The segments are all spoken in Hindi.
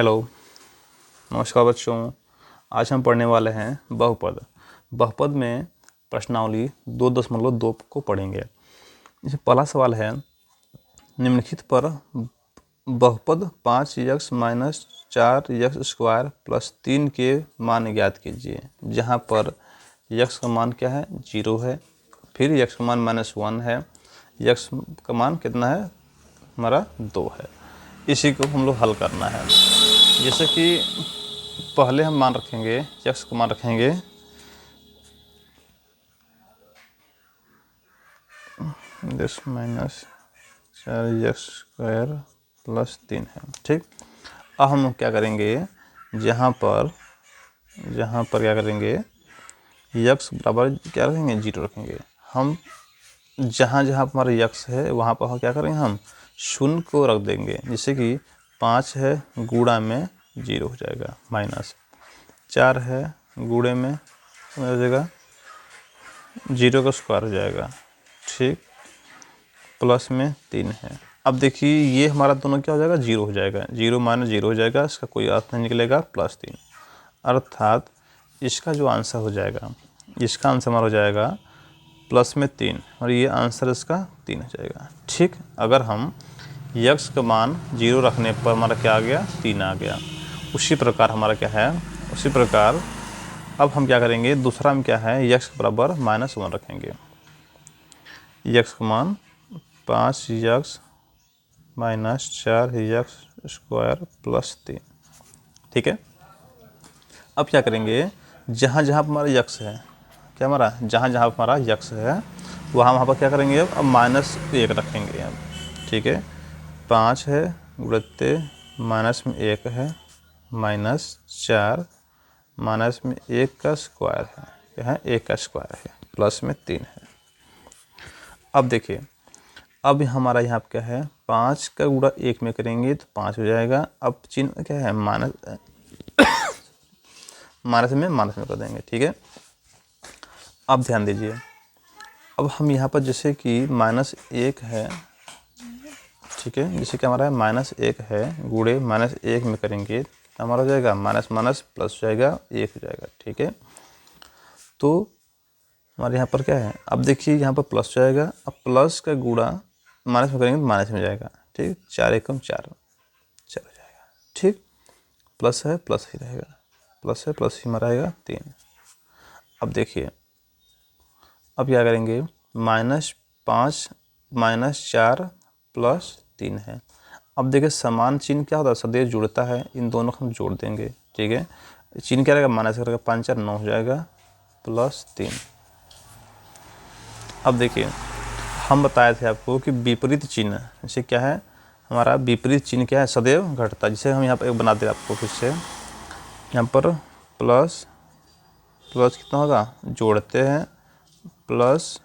हेलो, नमस्कार बच्चों। आज हम पढ़ने वाले हैं बहुपद। बहुपद में प्रश्नावली 2.2 को पढ़ेंगे। इस पहला सवाल है, निम्नलिखित पर बहुपद 5x - 4x² + 3 के मान ज्ञात कीजिए। जहाँ पर x का मान क्या है, 0 है, फिर x का मान -1 है, x का मान कितना है हमारा 2 है। इसी को हम लोग हल करना है। जैसे कि पहले हम मान रखेंगे, x का मान रखेंगे -4x² + 3 है, ठीक। अब हम लोग क्या करेंगे, जहाँ पर क्या करेंगे, x बराबर क्या रखेंगे, 0 रखेंगे। हम जहाँ हमारा x है वहाँ पर क्या करेंगे, हम 0 को रख देंगे। जैसे कि 5 है, गुणा में 0 हो जाएगा, -4 है, गुणे में हो जाएगा 0 का स्क्वायर हो जाएगा, ठीक, प्लस में 3 है। अब देखिए ये हमारा दोनों क्या हो जाएगा, 0 हो जाएगा, 0 - 0 हो जाएगा, इसका कोई अर्थ नहीं निकलेगा, +3। अर्थात इसका जो आंसर हो जाएगा, इसका आंसर हमारा हो जाएगा प्लस में 3 और ये आंसर इसका 3 हो जाएगा, ठीक। अगर हम x का मान 0 रखने पर हमारा क्या आ गया, 3 आ गया। उसी प्रकार हमारा क्या है, उसी प्रकार अब हम क्या करेंगे, दूसरा में क्या है, x बराबर -1 रखेंगे। x का मान 5x - 4x² + 3, ठीक है। अब क्या करेंगे, जहाँ हमारा x है, क्या हमारा जहाँ हमारा x है वहाँ पर क्या करेंगे, अब -1 रखेंगे अब, ठीक है। 5 है, गुणित -1 है, -4 -1 का स्क्वायर है, क्या है, 1 का स्क्वायर है, प्लस में 3 है। अब देखिए, अब हमारा यहाँ पर क्या है, 5 का गुणा 1 में करेंगे तो 5 हो जाएगा। अब चिन्ह क्या है, माइनस में कर देंगे, ठीक है। अब ध्यान दीजिए, अब हम यहाँ पर जैसे कि -1 है, ठीक है, जैसे कि हमारा -1 है, गुणे -1 में करेंगे तो हमारा हो जाएगा माइनस प्लस हो जाएगा, 1 हो जाएगा, ठीक है। तो हमारे यहाँ पर क्या है, अब देखिए यहाँ पर प्लस हो जाएगा। अब प्लस का गुणा माइनस में करेंगे तो माइनस में जाएगा, ठीक, 4 एकम 4 हो जाएगा, ठीक। प्लस है, प्लस ही रहेगा, प्लस है, प्लस ही हमारा आएगा 3। अब देखिए, अब क्या करेंगे, -5 -4 + 3 है। अब देखिए समान चिन्ह क्या होता है, सदैव जुड़ता है, इन दोनों को हम जोड़ देंगे, ठीक है। चिन्ह क्या रहेगा, माइनस करेगा, 5 4 9 हो जाएगा, +3। अब देखिए हम बताए थे आपको कि विपरीत चिन्ह, जैसे क्या है हमारा विपरीत चिन्ह क्या है, सदैव घटता है। जैसे हम यहाँ पर एक बना दे आपको फिर से, यहाँ पर प्लस कितना होगा, जोड़ते हैं, प्लस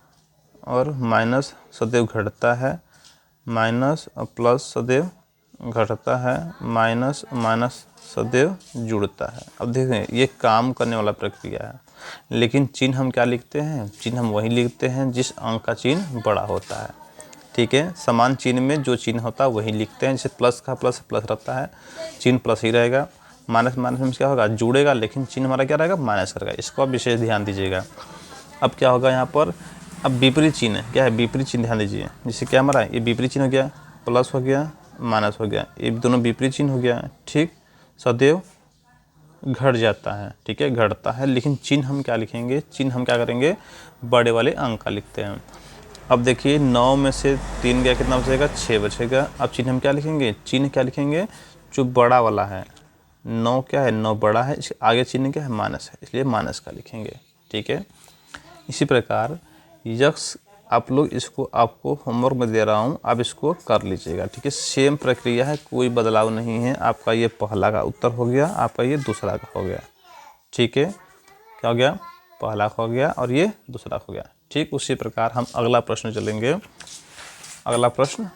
और माइनस सदैव घटता है, माइनस और प्लस सदैव घटता है, माइनस सदैव जुड़ता है। अब देखें ये काम करने वाला प्रक्रिया है, लेकिन चिन्ह हम क्या लिखते हैं, चिन्ह हम वही लिखते हैं जिस अंक का चिन्ह बड़ा होता है, ठीक है। समान चिन्ह में जो चिन्ह होता है वही लिखते हैं। जैसे प्लस का प्लस रहता है, चिन्ह प्लस ही रहेगा। माइनस में क्या होगा, जुड़ेगा, लेकिन चिन्ह हमारा क्या रहेगा, माइनस करेगा। इसको आप विशेष ध्यान दीजिएगा। अब क्या होगा यहाँ पर, अब विपरीत चिन्ह क्या है, विपरीत चिन्ह ध्यान दीजिए। जैसे क्या हमारा ये विपरीत चिन्ह हो गया, प्लस हो गया, माइनस हो गया, ये दोनों विपरीत चिन्ह हो गया, ठीक, सदैव घट जाता है, ठीक है, घटता है। लेकिन चिन्ह हम क्या लिखेंगे, चिन्ह हम क्या करेंगे, बड़े वाले अंक का लिखते हैं। अब देखिए 9 में से 3 गया, कितना बचेगा, 6 बचेगा। अब चिन्ह हम क्या लिखेंगे, चिन्ह क्या लिखेंगे, जो बड़ा वाला है, 9 क्या है, 9 बड़ा है, इसके आगे चिन्ह क्या है, माइनस है, इसलिए माइनस का लिखेंगे, ठीक है। इसी प्रकार यक्स आप लोग इसको आपको होमवर्क में दे रहा हूँ, आप इसको कर लीजिएगा, ठीक है। सेम प्रक्रिया है, कोई बदलाव नहीं है। आपका ये पहला का उत्तर हो गया, आपका ये दूसरा का हो गया, ठीक है। क्या हो गया, पहला हो गया और ये दूसरा हो गया, ठीक। उसी प्रकार हम अगला प्रश्न चलेंगे। अगला प्रश्न,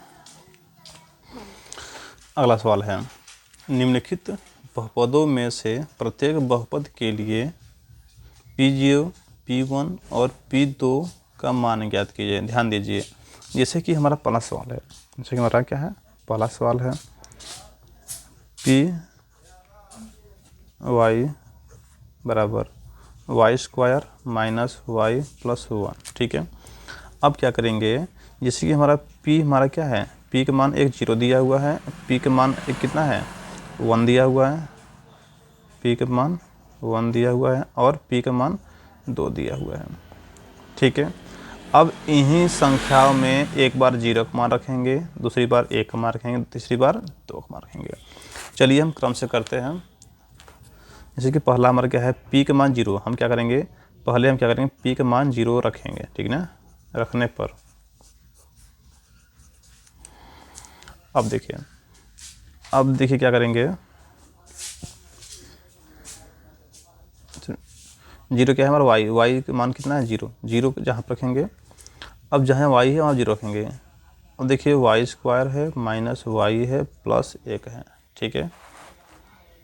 अगला सवाल है, निम्नलिखित बहुपदों में से प्रत्येक बहुपद के लिए P0, P1 और P2 का मान ज्ञात कीजिए। ध्यान दीजिए, जैसे कि हमारा पहला सवाल है, जैसे कि हमारा क्या है, पहला सवाल है वाई बराबर Y square minus Y plus 1। ठीक है, अब क्या करेंगे, जैसे कि हमारा p हमारा क्या है, p का मान एक 0 दिया हुआ है, p का मान एक कितना है 1 दिया हुआ है, p का मान 1 दिया हुआ है और p का मान 2 दिया हुआ है। ठीक है, अब इन्हीं संख्याओं में एक बार 0 का मान रखेंगे, दूसरी बार 1 का मान रखेंगे, तीसरी बार 2 का मान रखेंगे। चलिए हम क्रम से करते हैं। जैसे कि पहला हमारा क्या है, p का मान 0, हम क्या करेंगे, पहले हम क्या करेंगे, p का मान 0 रखेंगे। ठीक ना, रखने पर अब देखिए क्या करेंगे, 0 क्या है हमारा y का मान कितना है 0 जहाँ पर रखेंगे, अब जहाँ y है वहाँ 0 रखेंगे। अब देखिए वाई स्क्वायर है माइनस वाई है प्लस 1 है। ठीक है,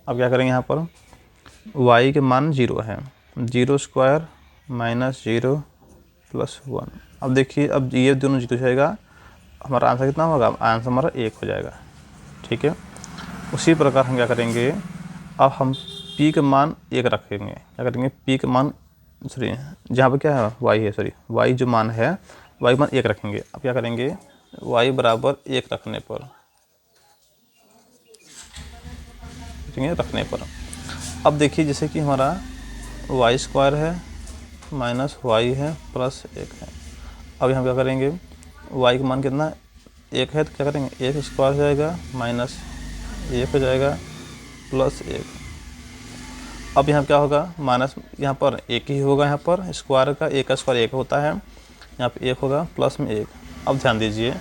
अब क्या करेंगे, यहाँ पर y के मान 0 है, 0 स्क्वायर माइनस 0 प्लस 1। अब देखिए, अब ये दोनों 0 जाएगा, हमारा आंसर कितना होगा, आंसर हमारा 1 हो जाएगा। ठीक है, उसी प्रकार हम क्या करेंगे, अब हम p का मान 1 रखेंगे। क्या करेंगे, p का मान सॉरी जहाँ पर क्या है y है, y जो मान है y का मान 1 रखेंगे। अब क्या करेंगे, y बराबर 1 रखने पर अब देखिए, जैसे कि हमारा वाई स्क्वायर है माइनस वाई है प्लस 1 है। अब हम क्या करेंगे, y का मान कितना 1 है, तो क्या करेंगे 1 स्क्वायर हो जाएगा माइनस 1 हो जाएगा प्लस 1। अब यहाँ क्या होगा, माइनस यहाँ पर 1 ही होगा, यहाँ पर स्क्वायर का 1 का स्क्वायर 1 होता है, यहाँ पे 1 होगा प्लस में 1। अब ध्यान दीजिए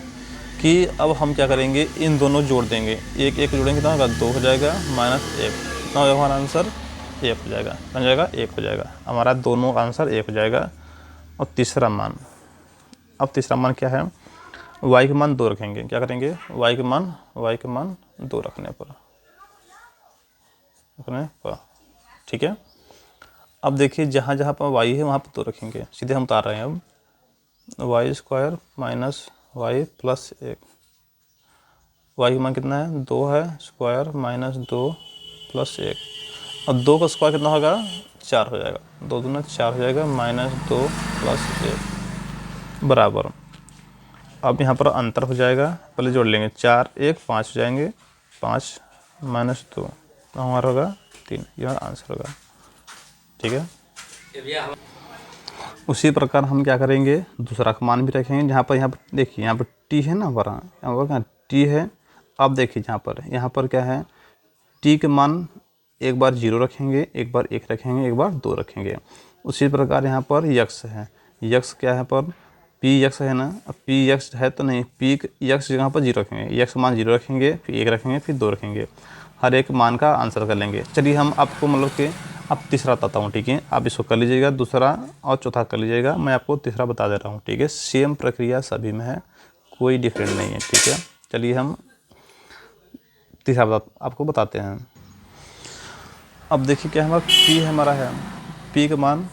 कि अब हम क्या करेंगे, इन दोनों जोड़ देंगे, 1 1 जोड़ेंगे कितना होगा 2 हो जाएगा माइनस 1, कितना हो जाएगा हमारा आंसर 1 हो जाएगा, कितना हो जाएगा 1 हो जाएगा, हमारा दोनों आंसर 1 हो जाएगा। और तीसरा मान, अब तीसरा मान क्या है, y का मान 2 रखेंगे। क्या करेंगे, y का मान 2 रखने पर ठीक है। अब देखिए जहाँ जहाँ पर y है वहाँ पर 2 रखेंगे, सीधे हम उतार रहे हैं। अब Y square minus Y plus 1, Y का मान कितना है 2 है, स्क्वायर माइनस 2 प्लस 1, और 2 का स्क्वायर कितना होगा 4 हो जाएगा, 2 दूना 4 हो जाएगा माइनस 2 प्लस 1 बराबर। अब यहाँ पर अंतर हो जाएगा, पहले जोड़ लेंगे 4 1 5 हो जाएंगे, 5 माइनस 2 तो हमारा होगा 3, ये हमारा आंसर होगा। ठीक है, उसी प्रकार हम क्या करेंगे, दूसरा का मान भी रखेंगे, जहाँ पर देखिए यहाँ पर टी है ना, हमारा यहाँ पर टी है। अब देखिए यहाँ पर क्या है, टी के मान एक बार 0 रखेंगे, एक बार 1 रखेंगे, एक बार 2 रखेंगे। उसी प्रकार यहाँ पर यक्स है, यक्स क्या है पर पी यक्स है ना, अब पी यक्स है तो नहीं, पी यक्स जगह पर 0 रखेंगे, यक्स मान 0 रखेंगे, फिर 1 रखेंगे, फिर 2 रखेंगे, हर एक मान का आंसर कर लेंगे। चलिए हम आपको मतलब कि अब तीसरा बताता हूँ। ठीक है, आप इसको कर लीजिएगा, दूसरा और चौथा कर लीजिएगा, मैं आपको तीसरा बता दे रहा हूँ। ठीक है, सेम प्रक्रिया सभी में है, कोई डिफरेंट नहीं है। ठीक है, चलिए हम तीसरा आपको बताते हैं। अब देखिए क्या हमारा पी हमारा है, पी का मान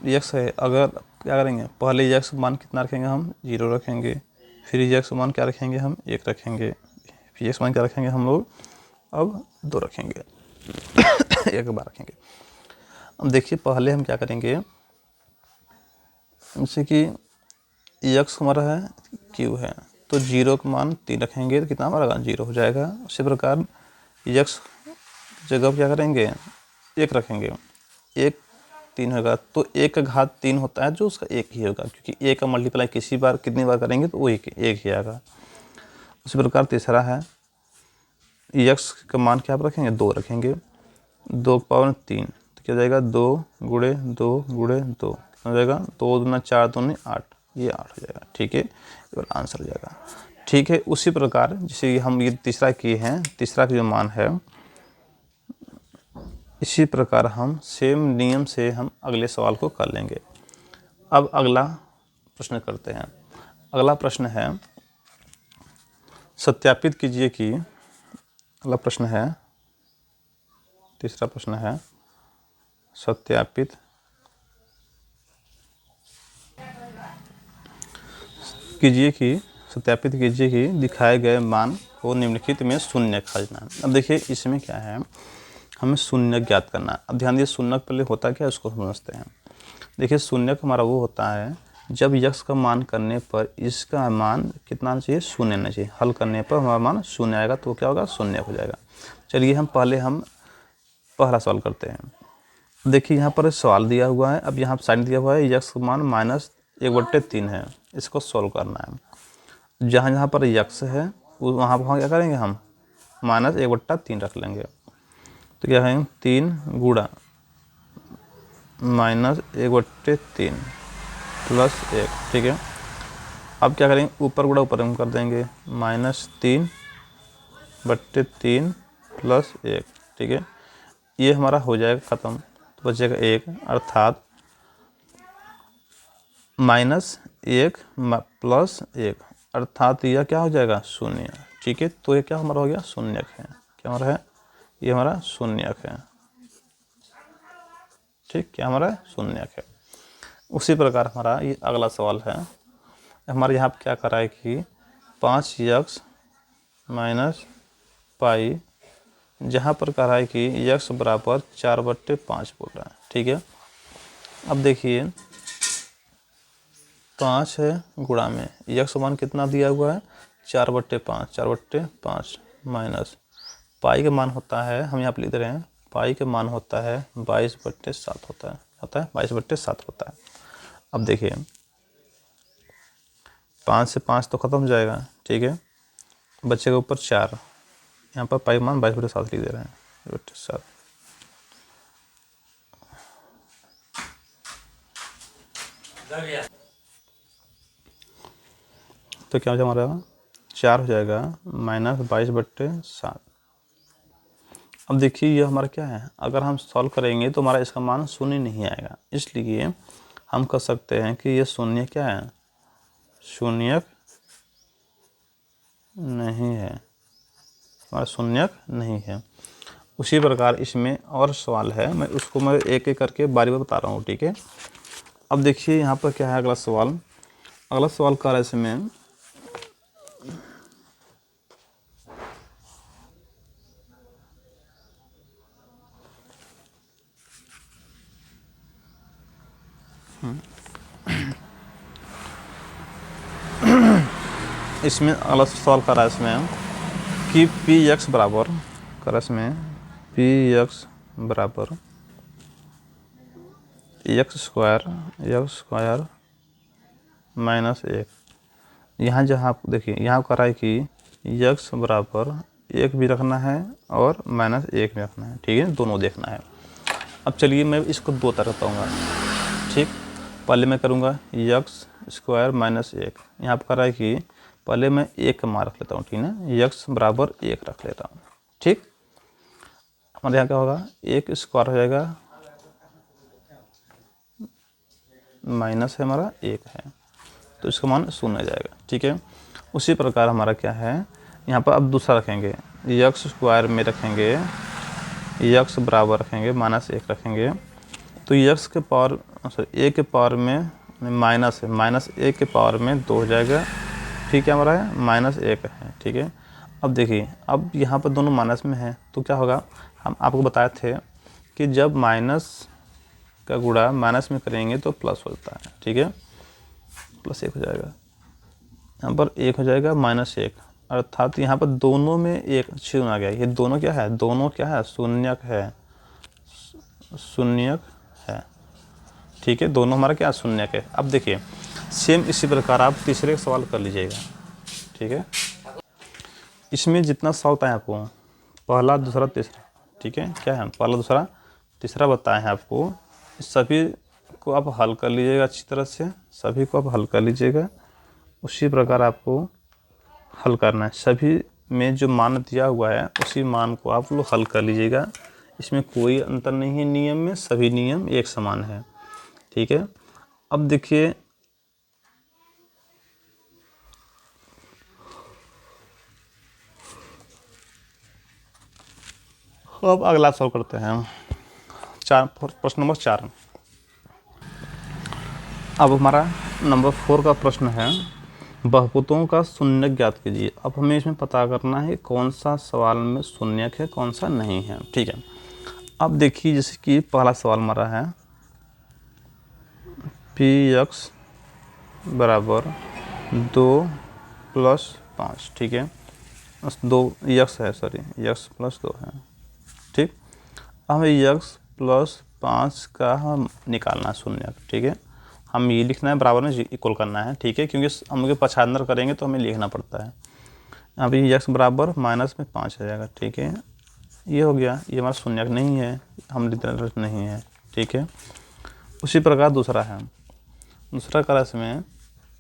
यक्स है। अगर क्या करेंगे, पहले यक्स मान कितना रखेंगे, हम 0 रखेंगे, फिर यक्स मान क्या रखेंगे, हम 1 रखेंगे, फिर यक्स मान क्या रखेंगे हम लोग, अब 2 रखेंगे, एक बार रखेंगे। अब देखिए पहले हम क्या करेंगे, जैसे कि यक्स हमारा है क्यू है, तो 0 का मान 3 रखेंगे, तो कितना हमारा 0 हो जाएगा। उसी प्रकार यक्स जगह क्या करेंगे 1 रखेंगे, 1 3 होगा, तो 1 का घात 3 होता है, जो उसका 1 ही होगा, क्योंकि 1 का मल्टीप्लाई कितनी बार करेंगे तो वो एक ही आएगा। उसी प्रकार तीसरा है, यक्स का मान क्या आप रखेंगे 2 रखेंगे, 2 का पावर 3, तो क्या हो जाएगा 2 गुणे 2 गुणे 2, कितना हो जाएगा 2 दूना 4 दूनी 8, ये 8 हो जाएगा। ठीक है, और आंसर हो जाएगा। ठीक है, उसी प्रकार जैसे हम ये तीसरा किए हैं, तीसरा का जो मान है, इसी प्रकार हम सेम नियम से हम अगले सवाल को कर लेंगे। अब अगला प्रश्न करते हैं। अगला प्रश्न है, सत्यापित कीजिए कि, अगला प्रश्न है, तीसरा प्रश्न है, सत्यापित कीजिए कि दिखाए गए मान को निम्नलिखित में शून्य खोजना है। अब देखिए इसमें क्या है, हमें शून्यक ज्ञात करना है। अब ध्यान दिए शून्यक पहले होता क्या है उसको समझते हैं। देखिए शून्यक हमारा वो होता है जब यक्स का मान करने पर इसका मान कितना आना चाहिए, शून्य आना चाहिए। हल करने पर हमारा मान शून्य आएगा तो क्या होगा, शून्य हो जाएगा। चलिए हम पहला सवाल करते हैं। देखिए यहाँ पर सवाल दिया हुआ है, अब यहाँ साइन दिया हुआ है यक्स का मान -1/3 है। इसको सॉल्व करना है। जहाँ जहाँ पर यक्स है वहाँ क्या करेंगे, हम -1/3 रख लेंगे। तो क्या है 3 गुणा -1/3 + 1, ठीक है। अब क्या करेंगे, ऊपर गुणा ऊपर हम कर देंगे, -3/3 + 1, ठीक है। ये हमारा हो जाएगा ख़त्म, तो बचेगा 1, अर्थात -1 + 1, अर्थात यह क्या हो जाएगा, शून्य, ठीक है। तो ये क्या हमारा हो गया, शून्यक है। क्या हमारा है, ये हमारा शून्यक है, ठीक। क्या हमारा शून्यक है। उसी प्रकार हमारा ये अगला सवाल है। हमारे यहाँ पर क्या करा है कि 5x - पाई, जहाँ पर कहा है कि x बराबर 4/5 बोल रहा है, ठीक है। अब देखिए 5 है गुणा में x मान कितना दिया हुआ है, 4/5 माइनस पाई का मान होता है, हम यहाँ पर लिख रहे हैं पाई का मान होता है 22/7 होता है 22/7 होता है। अब देखिए 5 से 5 तो ख़त्म हो जाएगा, ठीक है। बच्चे के ऊपर 4, यहाँ पर पाई मान 22/7 लिख दे रहे हैं, 22/7। तो क्या हो जाएगा हमारा, 4 हो जाएगा -22/7। अब देखिए ये हमारा क्या है, अगर हम सॉल्व करेंगे तो हमारा इसका मान शून्य नहीं आएगा, इसलिए हम कह सकते हैं कि ये शून्य क्या है, शून्यक नहीं है, हमारा शून्यक नहीं है। उसी प्रकार इसमें और सवाल है, मैं एक एक करके बारी बारी बता रहा हूँ, ठीक है। अब देखिए यहाँ पर क्या है अगला सवाल कर रहा है इसमें अगला सवाल कर रहा है इसमें कि px बराबर कर रहा है इसमें px बराबर x² -1। यहाँ जहाँ देखिए यहाँ कर रहा है कि x बराबर 1 भी रखना है और -1 भी रखना है, ठीक है, दोनों देखना है। अब चलिए मैं इसको दो तरह बताऊँगा, ठीक। पहले मैं करूँगा x² -1, यहाँ पर कर रहा है कि पहले मैं 1 का मान रख लेता हूँ, ठीक है, x बराबर 1 रख लेता हूँ, ठीक। हमारे यहाँ क्या होगा, 1 स्क्वायर हो जाएगा माइनस है हमारा 1 है, तो इसका मान 0 आ जाएगा, ठीक है। उसी प्रकार हमारा क्या है, यहाँ पर अब दूसरा रखेंगे, x² में रखेंगे x बराबर रखेंगे -1 रखेंगे, तो x के पावर a के पावर में माइनस है, -1 के पावर में 2 हो जाएगा, ठीक है। हमारा है -1 है, ठीक है। अब देखिए अब यहाँ पर दोनों माइनस में है तो क्या होगा, हम आपको बताए थे कि जब माइनस का गुणा माइनस में करेंगे तो प्लस होता है, ठीक है, +1 हो जाएगा। यहाँ पर 1 हो जाएगा -1, अर्थात यहाँ पर दोनों में 1 शून्य आ गया। ये दोनों क्या है, दोनों क्या है, शून्यक है, ठीक है, दोनों हमारा क्या शून्यक है। अब देखिए सेम इसी प्रकार आप तीसरे का सवाल कर लीजिएगा, ठीक है। इसमें जितना सवाल बताएं आपको, पहला दूसरा तीसरा, ठीक है, क्या है, पहला दूसरा तीसरा बताए हैं आपको, सभी को आप हल कर लीजिएगा अच्छी तरह से, सभी को आप हल कर लीजिएगा। उसी प्रकार आपको हल करना है, सभी में जो मान दिया हुआ है उसी मान को आप लोग हल कर लीजिएगा। इसमें कोई अंतर नहीं है, नियम में सभी नियम एक समान है, ठीक है। अब देखिए अब अगला सवाल करते हैं, प्रश्न नंबर 4। अब हमारा नंबर 4 का प्रश्न है, बहुपदों का शून्यक ज्ञात कीजिए। अब हमें इसमें पता करना है कौन सा सवाल में शून्यक है कौन सा नहीं है, ठीक है। अब देखिए जैसे कि पहला सवाल हमारा है px बराबर 2 + 5, ठीक है, 2 x है, सॉरी x + 2 है, ठीक। हमें x + 5 का हम निकालना है शून्य, ठीक है, हम ये लिखना है बराबर में इक्वल करना है, ठीक है, क्योंकि हम लोग पक्षांतर करेंगे तो हमें लिखना पड़ता है। अब ये x बराबर -5 आ जाएगा, ठीक है, ये हो गया, ये हमारा शून्य नहीं है, हम लिखते नहीं है, ठीक है। उसी प्रकार दूसरा है, दूसरा का इसमें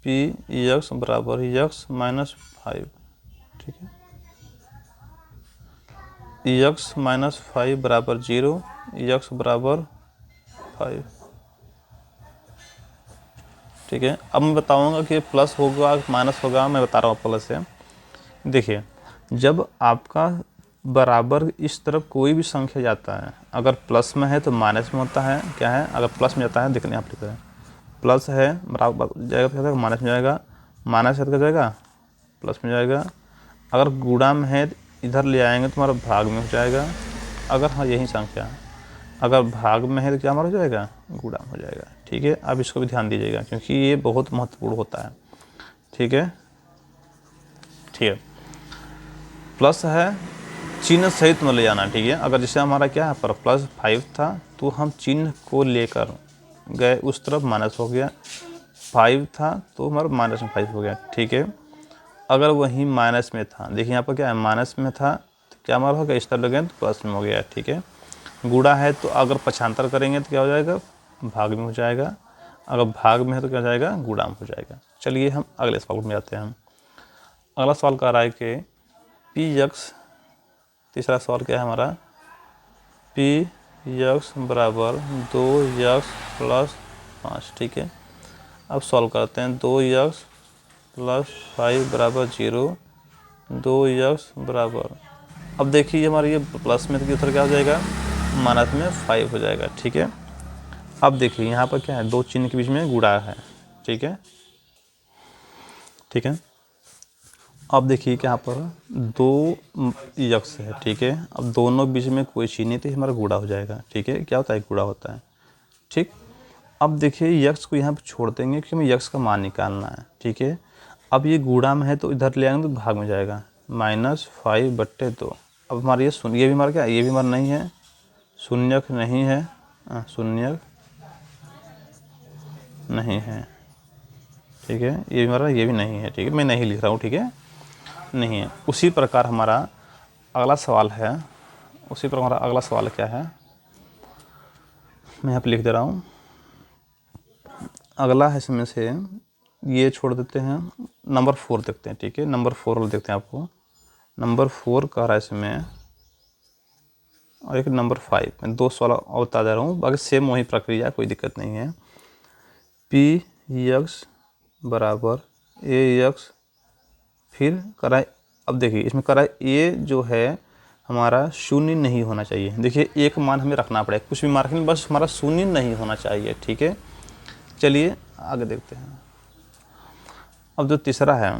px बराबर x - 5, ठीक है, x - 5 बराबर 0, x बराबर 5, ठीक है। अब मैं बताऊंगा कि प्लस होगा माइनस होगा, मैं बता रहा हूँ प्लस है। देखिए जब आपका बराबर इस तरफ कोई भी संख्या जाता है, अगर प्लस में है तो माइनस में होता है, क्या है, अगर प्लस में जाता है, देखने आप लिख रहे हैं प्लस है बराबर जाएगा तो माइनस में जाएगा, माइनस है तो क्या जाएगा प्लस में जाएगा, अगर गुणा में है इधर ले आएंगे तो हमारा भाग में हो जाएगा, अगर हाँ यही संख्या अगर भाग में है तो क्या हमारा हो जाएगा गुणा में हो जाएगा, ठीक है। अब इसको भी ध्यान दीजिएगा क्योंकि ये बहुत महत्वपूर्ण होता है, ठीक है, ठीक है। प्लस है चिन्ह सहित में ले जाना, ठीक है, अगर जैसे हमारा क्या है पर +5 था तो हम चिन्ह को लेकर गए उस तरफ, माइनस हो गया, 5 था तो हमारा -5 हो गया, ठीक है। अगर वही माइनस में था, देखिए यहाँ पर क्या है माइनस में था तो क्या हमारा हो गया, इस तरफ लगे तो प्लस में हो गया, ठीक है। गुणा है तो अगर पक्षांतर करेंगे तो क्या हो जाएगा भाग में हो जाएगा, अगर भाग में है तो क्या हो जाएगा गुणा में हो जाएगा। चलिए हम अगले सवाल में जाते हैं। अगला सवाल कह रहा है कि px, तीसरा सवाल क्या है हमारा, px बराबर 2x + 5, ठीक है। अब सॉल्व करते हैं, 2x + 5 बराबर 0, 2x बराबर, अब देखिए हमारे ये प्लस में तो उधर क्या हो जाएगा माइनस में 5 हो जाएगा, ठीक है। अब देखिए यहाँ पर क्या है, दो चिन्ह के बीच में गुणा है, ठीक है, ठीक है। अब देखिए कि यहाँ पर 2x है, ठीक है, अब दोनों बीच में कोई चिन्ह नहीं तो हमारा गुणा हो जाएगा, ठीक है, क्या होता है गुणा होता है, ठीक। अब देखिए x को यहाँ पर छोड़ देंगे क्योंकि हमें x का मान निकालना है, ठीक है। अब ये गुणा में है तो इधर ले आएंगे तो भाग में जाएगा, -5/2। अब हमारा ये शून्य, ये भी हमारा क्या है, ये भी हमारा नहीं है, शून्यक नहीं है, शून्यक नहीं है, ठीक है, ये भी हमारा ये भी नहीं है, ठीक है, मैं नहीं लिख रहा हूँ, ठीक है, नहीं है। उसी प्रकार हमारा अगला सवाल है, उसी प्रकार हमारा अगला सवाल क्या है, मैं यहाँ पे लिख दे रहा हूँ। अगला है इसमें से ये छोड़ देते हैं, नंबर 4 देखते हैं, ठीक है, नंबर 4 वाला देखते हैं। आपको नंबर 4 कह रहा है इसमें, और एक नंबर 5, मैं 2 सवाल और बता दे रहा हूँ, बाकी सेम वही प्रक्रिया, कोई दिक्कत नहीं है। px बराबर ax, फिर करा, अब देखिए इसमें करा a जो है हमारा शून्य नहीं होना चाहिए, देखिए एक मान हमें रखना पड़ेगा, कुछ भी मार्किंग बस हमारा शून्य नहीं होना चाहिए, ठीक है। चलिए आगे देखते हैं। अब जो तीसरा है,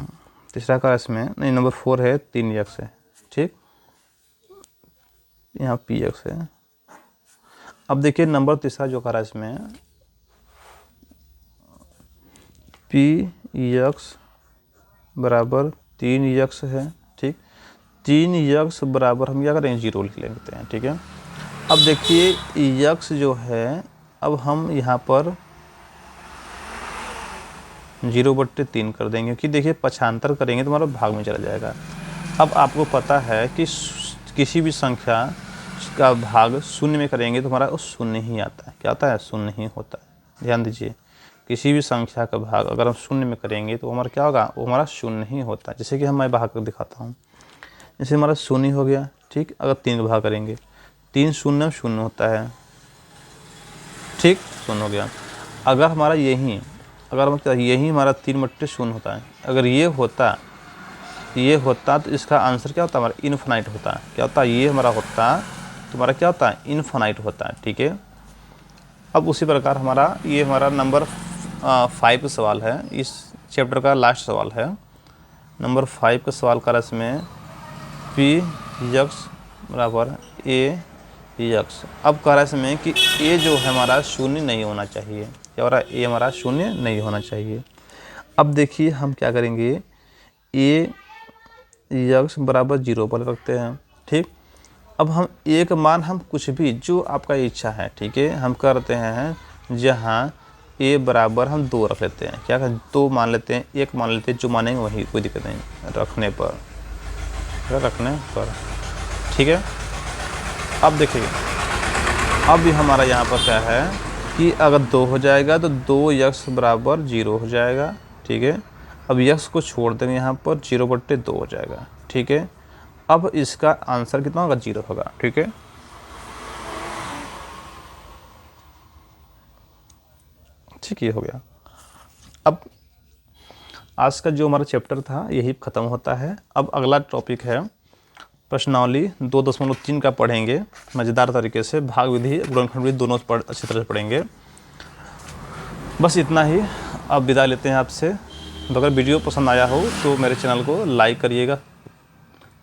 तीसरा का इसमें नहीं, नंबर 4 है 3x है, ठीक, यहाँ px है। अब देखिए नंबर तीसरा जो करा इसमें px बराबर 3x है, ठीक, 3x बराबर हम क्या करेंगे 0 लिख लेते हैं, ठीक है। अब देखिए x जो है, अब हम यहाँ पर 0/3 कर देंगे, क्योंकि देखिए पक्षांतर करेंगे तो हमारा भाग में चला जाएगा। अब आपको पता है कि किसी भी संख्या का भाग शून्य में करेंगे तो हमारा शून्य ही आता है, क्या आता है शून्य ही होता है, ध्यान दीजिए। किसी भी संख्या का भाग अगर हम शून्य में करेंगे तो हमारा क्या होगा, वो हमारा शून्य ही होता है। जैसे कि मैं भाग कर दिखाता हूँ, जैसे हमारा शून्य हो गया, ठीक, अगर 3 का भाग करेंगे 3 शून्य शून्य होता है, ठीक, शून्य हो गया। अगर हमारा यही, अगर मतलब यही हमारा 3/0 होता है, अगर ये होता तो इसका आंसर क्या होता है हमारा इनफाइनाइट होता है, क्या होता है ये हमारा होता तो हमारा क्या होता है इनफाइनाइट होता है, ठीक है। अब उसी प्रकार हमारा ये हमारा नंबर 5 सवाल है, इस चैप्टर का लास्ट सवाल है। नंबर 5 का सवाल का इसमें px बराबर यक्स। अब कह रहा है इसमें कि ए जो है हमारा शून्य नहीं होना चाहिए, क्या हो रहा है, ए हमारा शून्य नहीं होना चाहिए। अब देखिए हम क्या करेंगे, ए यक्स बराबर 0 पर रखते हैं, ठीक। अब हम ए का मान हम कुछ भी जो आपका इच्छा है, ठीक है, हम करते हैं जहाँ ए बराबर हम 2 रख लेते हैं, क्या 2 मान लेते हैं, 1 मान लेते हैं, जो मानेंगे वही, कोई दिक्कत नहीं रखने पर, ठीक है। अब देखिए अब भी हमारा यहाँ पर क्या है कि अगर 2 हो जाएगा तो 2 यक्स बराबर 0 हो जाएगा, ठीक है। अब यक्स को छोड़ देंगे यहाँ पर, 0/2 हो जाएगा, ठीक है। अब इसका आंसर कितना होगा, 0 होगा, ठीक है। ठीक, ये हो गया। अब आज का जो हमारा चैप्टर था यही ख़त्म होता है। अब अगला टॉपिक है प्रश्नावली 2.3 का पढ़ेंगे मज़ेदार तरीके से, भाग विधि गुणनखंड विधि दोनों अच्छी तरह से पढ़ेंगे। बस इतना ही, अब विदा लेते हैं आपसे। तो अगर वीडियो पसंद आया हो तो मेरे चैनल को लाइक करिएगा,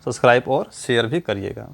सब्सक्राइब और शेयर भी करिएगा।